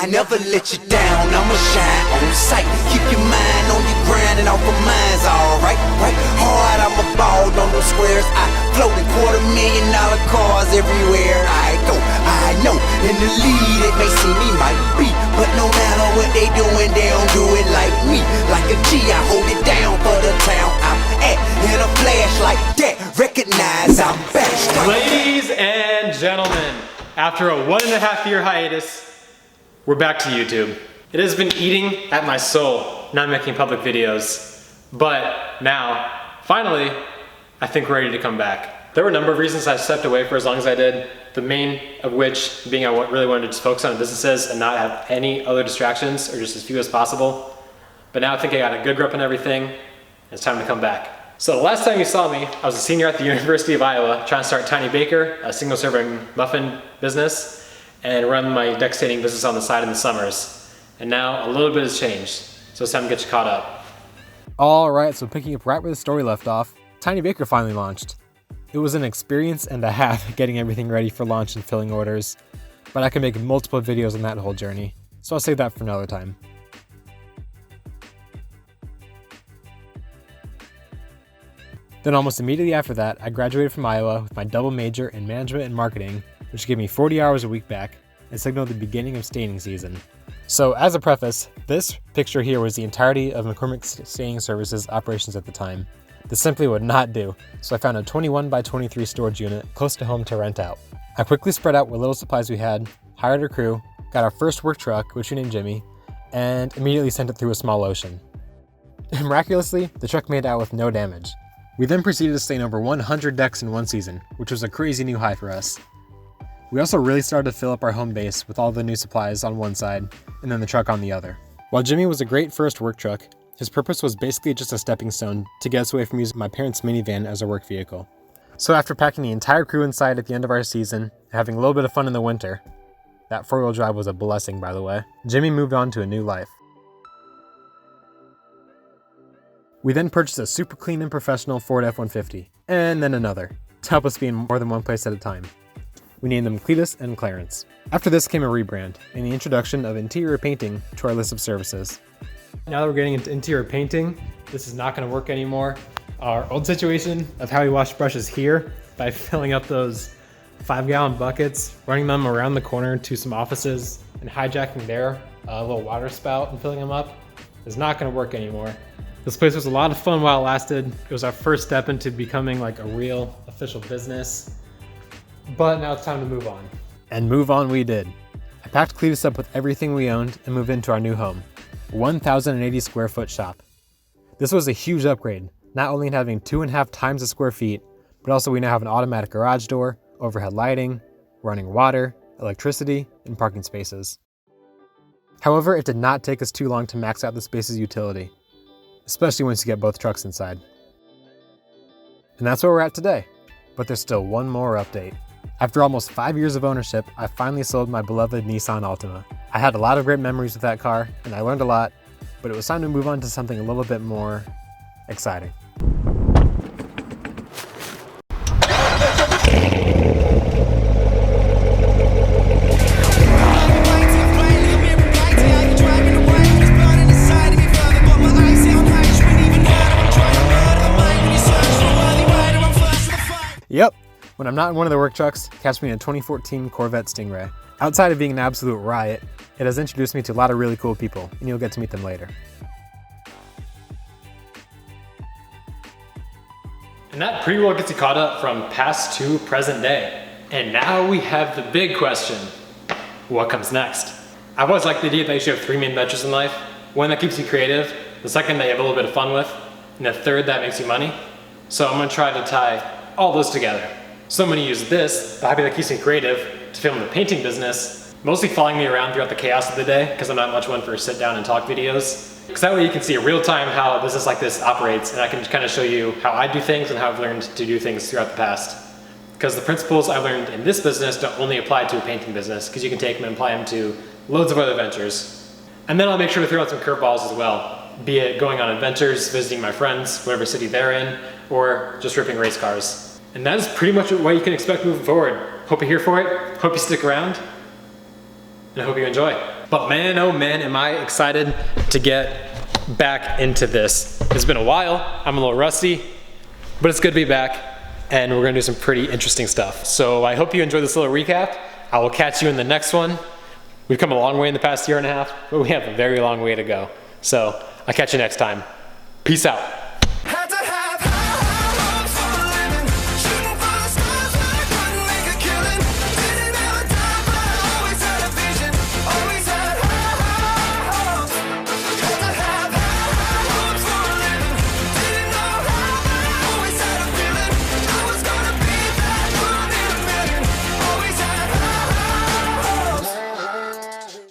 I never let you down, I'ma shine on sight. Keep your mind on your grind and off of mine's alright, right? Hard, I'ma ball on those squares. I float in $250,000 cars everywhere I go. I know in the lead it may seem me might be, but no matter what they doing, they don't do it like me. Like a G, I hold it down for the town I'm at. In a flash like that, recognize I'm back. Ladies and gentlemen, after a 1.5 year hiatus, we're back to YouTube. It has been eating at my soul not making public videos, but now, finally, I think we're ready to come back. There were a number of reasons I stepped away for as long as I did, the main of which being I really wanted to just focus on businesses and not have any other distractions, or just as few as possible. But now I think I got a good grip on everything, and it's time to come back. So the last time you saw me, I was a senior at the University of Iowa trying to start Tiny Baker, a single serving muffin business, and run my deck skating business on the side in the summers. And now a little bit has changed, so it's time to get you caught up. Alright, so picking up right where the story left off, Tiny Baker finally launched. It was an experience and a half getting everything ready for launch and filling orders, but I could make multiple videos on that whole journey, so I'll save that for another time. Then almost immediately after that, I graduated from Iowa with my double major in management and marketing, which gave me 40 hours a week back and signaled the beginning of staining season. So as a preface, this picture here was the entirety of McCormick Staining Services operations at the time. This simply would not do, so I found a 21 by 23 storage unit close to home to rent out. I quickly spread out what little supplies we had, hired a crew, got our first work truck, which we named Jimmy, and immediately sent it through a small ocean. Miraculously, the truck made it out with no damage. We then proceeded to stain over 100 decks in one season, which was a crazy new high for us. We also really started to fill up our home base with all the new supplies on one side, and then the truck on the other. While Jimmy was a great first work truck, his purpose was basically just a stepping stone to get us away from using my parents' minivan as a work vehicle. So after packing the entire crew inside at the end of our season, and having a little bit of fun in the winter, that four-wheel drive was a blessing by the way, Jimmy moved on to a new life. We then purchased a super clean and professional Ford F-150, and then another, to help us be in more than one place at a time. We named them Cletus and Clarence. After this came a rebrand, and the introduction of interior painting to our list of services. Now that we're getting into interior painting, this is not going to work anymore. Our old situation of how we wash brushes here, by filling up those 5-gallon buckets, running them around the corner to some offices, and hijacking their little water spout and filling them up, is not going to work anymore. This place was a lot of fun while it lasted. It was our first step into becoming like a real official business. But now it's time to move on. And move on we did. I packed Cletus up with everything we owned and moved into our new home, a 1,080 square foot shop. This was a huge upgrade, not only in having 2.5 times the square feet, but also we now have an automatic garage door, overhead lighting, running water, electricity, and parking spaces. However, it did not take us too long to max out the space's utility, especially once you get both trucks inside. And that's where we're at today. But there's still one more update. After almost 5 years of ownership, I finally sold my beloved Nissan Altima. I had a lot of great memories with that car, and I learned a lot, but it was time to move on to something a little bit more exciting. Yep, when I'm not in one of the work trucks, catch me in a 2014 Corvette Stingray. Outside of being an absolute riot, it has introduced me to a lot of really cool people, and you'll get to meet them later. And that pretty well gets you caught up from past to present day. And now we have the big question. What comes next? I've always liked the idea that you should have 3 main ventures in life. One that keeps you creative, the second that you have a little bit of fun with, and the third that makes you money. So I'm gonna try to tie all those together. So I'm gonna use this, the hobby that keeps me creative, to film the painting business, mostly following me around throughout the chaos of the day, because I'm not much one for sit down and talk videos. Because that way you can see in real time how a business like this operates, and I can kind of show you how I do things and how I've learned to do things throughout the past. Because the principles I learned in this business don't only apply to a painting business, because you can take them and apply them to loads of other ventures. And then I'll make sure to throw out some curveballs as well, be it going on adventures, visiting my friends, whatever city they're in, or just ripping race cars. And that is pretty much what you can expect moving forward. Hope you're here for it, hope you stick around, and I hope you enjoy. But man, oh man, am I excited to get back into this. It's been a while, I'm a little rusty, but it's good to be back, and we're gonna do some pretty interesting stuff. So I hope you enjoyed this little recap. I will catch you in the next one. We've come a long way in the past year and a half, but we have a very long way to go. So I'll catch you next time. Peace out.